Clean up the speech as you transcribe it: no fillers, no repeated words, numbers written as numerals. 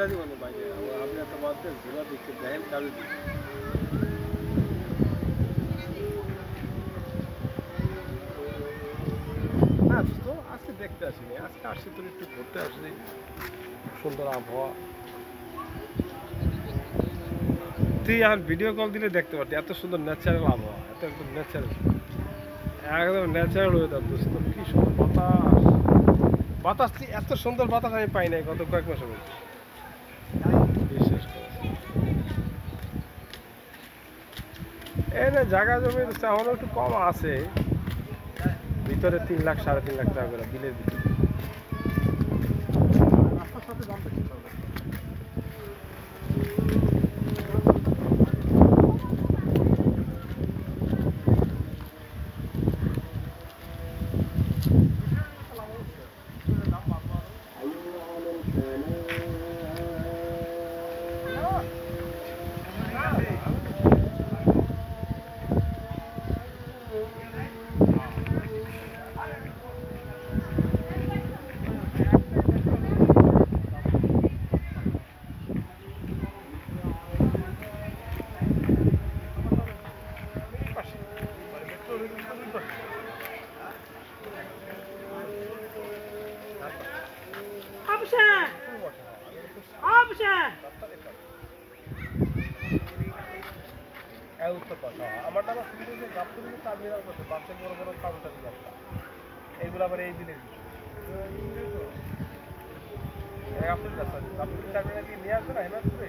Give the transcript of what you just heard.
জীবনে বাইরে আপনি এত বাদতেন ঘোরা দেখতে দেখেন কাজে না তো আজকে দেখতে আসিনি আজকে আসছি তো একটু ঘুরতে আসছি সুন্দর আবহাওয়া তুই এখন ভিডিও কল দিলে দেখতে পারতি এত সুন্দর ন্যাচারাল আবহাওয়া এত একদম ন্যাচারাল একদম ন্যাচারাল ওয়েদার দোস্ত কি সুন্দর বাতাস বাতাস এত সুন্দর বাতাস আমি পাই নাই গত কয়েক মাসের মধ্যে বিশেষ করে এনে জায়গা জমির চাওয়ানো একটু কম আছে ভিতরে 3 লাখ 3.5 লাখ টাকা করে বিলের ভিতরে রাস্তার সাথে দামটা কি হবে আমার টাকা সুবিধা যে গাছগুলো চাবিয়ে করছে বাচ্চা বড় বড় কাউন্টার গাছটা এইগুলো আবার এই দিনের আপনি চাবিটা কি নিয়ে আসবে না হেমাদ করে